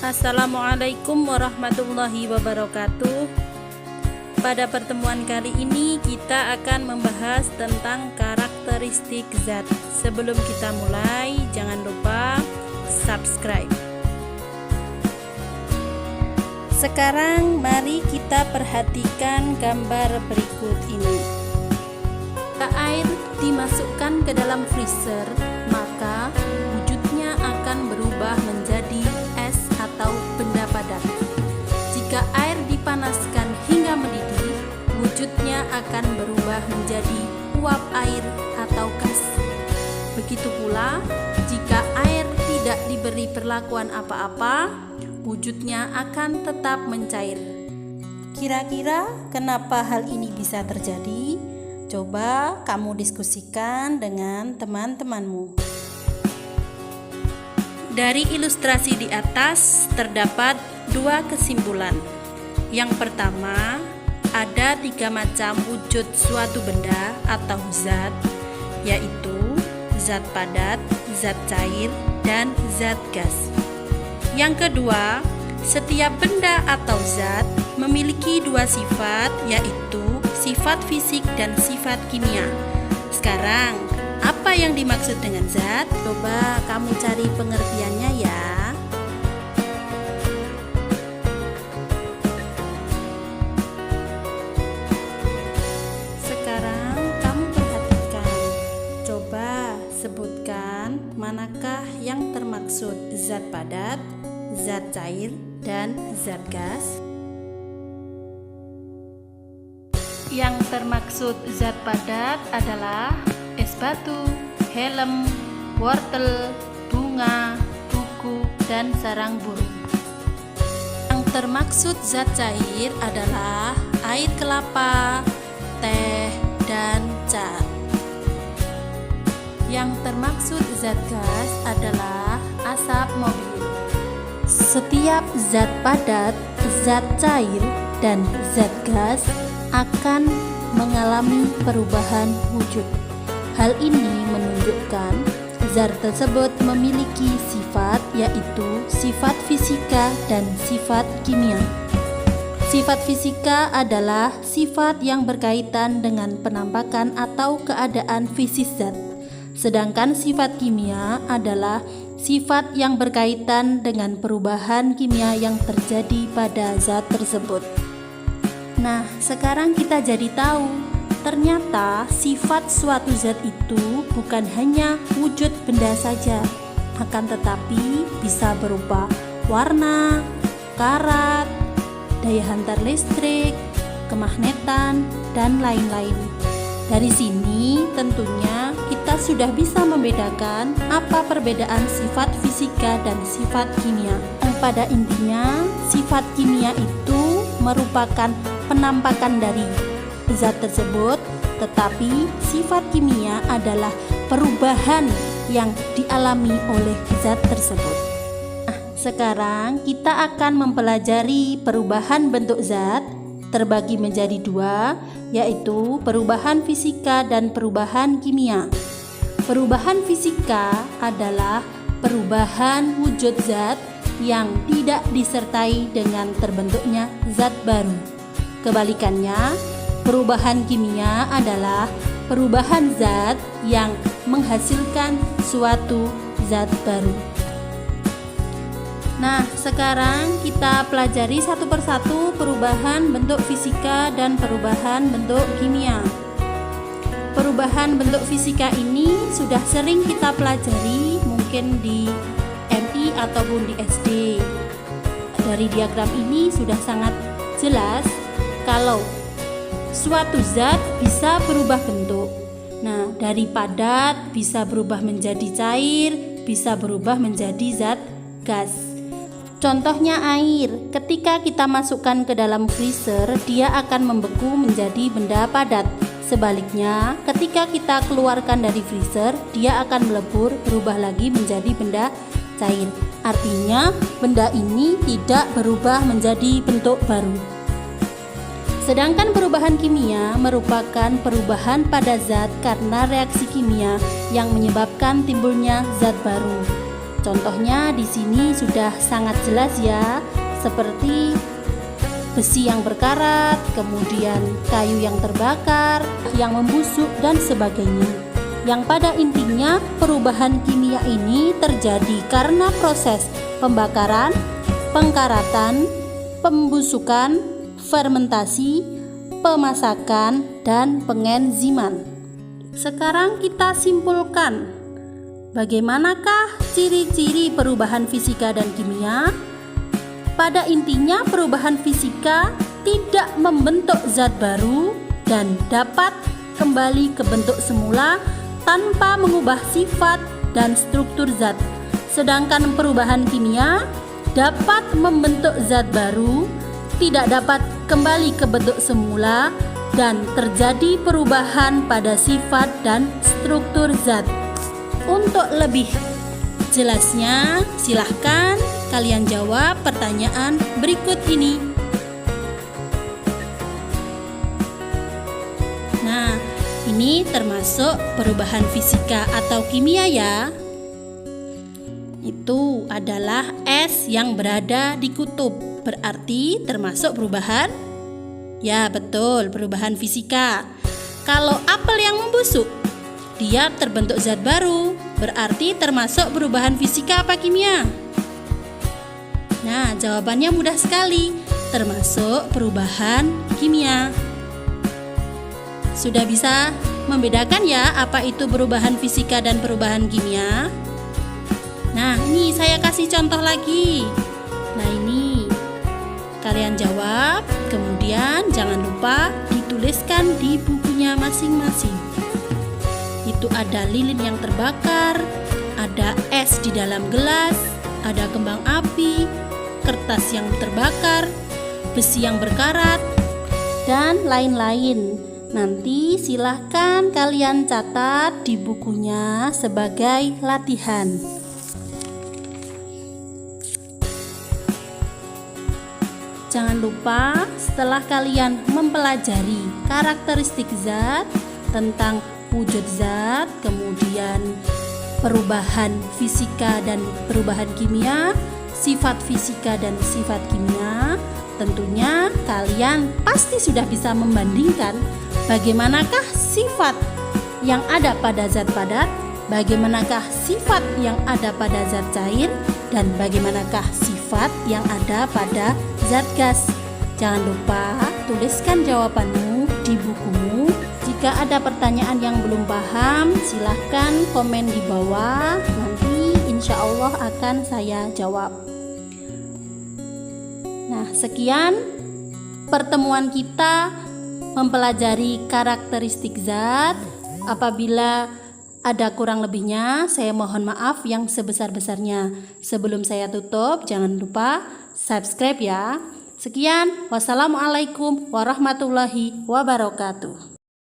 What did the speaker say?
Assalamualaikum warahmatullahi wabarakatuh. Pada pertemuan kali ini kita akan membahas tentang karakteristik zat. Sebelum kita mulai, jangan lupa subscribe. Sekarang mari kita perhatikan gambar berikut ini. Jika air dimasukkan ke dalam freezer, maka wujudnya akan berubah menjadi es atau benda padat. Jika air dipanaskan hingga mendidih, wujudnya akan berubah menjadi uap air atau gas. Begitu pula, jika air tidak diberi perlakuan apa-apa, wujudnya akan tetap mencair. Kira-kira kenapa hal ini bisa terjadi? Coba kamu diskusikan dengan teman-temanmu. Dari ilustrasi di atas terdapat dua kesimpulan. Yang pertama, ada 3 macam wujud suatu benda atau zat, yaitu zat padat, zat cair, dan zat gas. Yang kedua, setiap benda atau zat memiliki 2 sifat, yaitu sifat fisik dan sifat kimia. Sekarang, apa yang dimaksud dengan zat? Coba kamu cari pengertiannya ya. Sekarang kamu perhatikan. Coba sebutkan manakah yang termaksud zat padat, zat cair, dan zat gas. Yang termaksud zat padat adalah es batu, helm, wortel, bunga, buku, dan sarang burung. Yang termaksud zat cair adalah air kelapa, teh, dan cat. Yang termaksud zat gas adalah asap mobil. Setiap zat padat, zat cair, dan zat gas akan mengalami perubahan wujud. Hal ini menunjukkan zat tersebut memiliki sifat, yaitu sifat fisika dan sifat kimia. Sifat fisika adalah sifat yang berkaitan dengan penampakan atau keadaan fisik zat. Sedangkan sifat kimia adalah sifat yang berkaitan dengan perubahan kimia yang terjadi pada zat tersebut. Nah, sekarang kita jadi tahu, ternyata sifat suatu zat itu bukan hanya wujud benda saja, akan tetapi bisa berupa warna, karat, daya hantar listrik, kemagnetan, dan lain-lain. Dari sini tentunya kita sudah bisa membedakan apa perbedaan sifat fisika dan sifat kimia. Pada intinya, sifat kimia itu merupakan penampakan dari zat tersebut, tetapi sifat kimia adalah perubahan yang dialami oleh zat tersebut. Nah, sekarang kita akan mempelajari perubahan bentuk zat terbagi menjadi 2, yaitu perubahan fisika dan perubahan kimia. Perubahan fisika adalah perubahan wujud zat yang tidak disertai dengan terbentuknya zat baru. Kebalikannya, perubahan kimia adalah perubahan zat yang menghasilkan suatu zat baru. Nah, sekarang kita pelajari satu persatu perubahan bentuk fisika dan perubahan bentuk kimia. Perubahan bentuk fisika ini sudah sering kita pelajari, mungkin di MI ataupun di SD. Dari diagram ini sudah sangat jelas kalau suatu zat bisa berubah bentuk. Nah, dari padat bisa berubah menjadi cair, bisa berubah menjadi zat gas. Contohnya air, ketika kita masukkan ke dalam freezer, dia akan membeku menjadi benda padat. Sebaliknya, ketika kita keluarkan dari freezer, dia akan melebur berubah lagi menjadi benda cair. Artinya, benda ini tidak berubah menjadi bentuk baru. Sedangkan perubahan kimia merupakan perubahan pada zat karena reaksi kimia yang menyebabkan timbulnya zat baru. contohnya di sini sudah sangat jelas ya, seperti besi yang berkarat, kemudian kayu yang terbakar, yang membusuk dan sebagainya. Yang pada intinya perubahan kimia ini terjadi karena proses pembakaran, pengkaratan, pembusukan, fermentasi, pemasakan, dan pengenziman. Sekarang kita simpulkan, bagaimanakah ciri-ciri perubahan fisika dan kimia? Pada intinya perubahan fisika tidak membentuk zat baru dan dapat kembali ke bentuk semula tanpa mengubah sifat dan struktur zat. Sedangkan perubahan kimia dapat membentuk zat baru, tidak dapat kembali ke bentuk semula, dan terjadi perubahan pada sifat dan struktur zat. Untuk lebih jelasnya, silahkan kalian jawab pertanyaan berikut ini. Nah, ini termasuk perubahan fisika atau kimia ya. Itu adalah es yang berada di kutub, berarti termasuk perubahan. Ya betul, perubahan fisika. Kalau apel yang membusuk, dia terbentuk zat baru, berarti termasuk perubahan fisika apa kimia? Nah, jawabannya mudah sekali, termasuk perubahan kimia. Sudah bisa membedakan ya apa itu perubahan fisika dan perubahan kimia? Nah, ini saya kasih contoh lagi. Nah, ini kalian jawab, kemudian jangan lupa dituliskan di bukunya masing-masing. Itu ada lilin yang terbakar, ada es di dalam gelas, ada kembang api, kertas yang terbakar, besi yang berkarat, dan lain-lain. Nanti silahkan kalian catat di bukunya sebagai latihan. Jangan lupa setelah kalian mempelajari karakteristik zat, tentang wujud zat, kemudian perubahan fisika dan perubahan kimia, sifat fisika dan sifat kimia, tentunya kalian pasti sudah bisa membandingkan bagaimanakah sifat yang ada pada zat padat, bagaimanakah sifat yang ada pada zat cair, dan bagaimanakah sifat yang ada pada zat gas. Jangan lupa tuliskan jawabanmu di bukumu. Jika ada pertanyaan yang belum paham, silahkan komen di bawah. Nanti insya Allah akan saya jawab. Nah, sekian pertemuan kita mempelajari karakteristik zat. Apabila ada kurang lebihnya, saya mohon maaf yang sebesar-besarnya. Sebelum saya tutup, jangan lupa subscribe ya. Sekian, wassalamualaikum warahmatullahi wabarakatuh.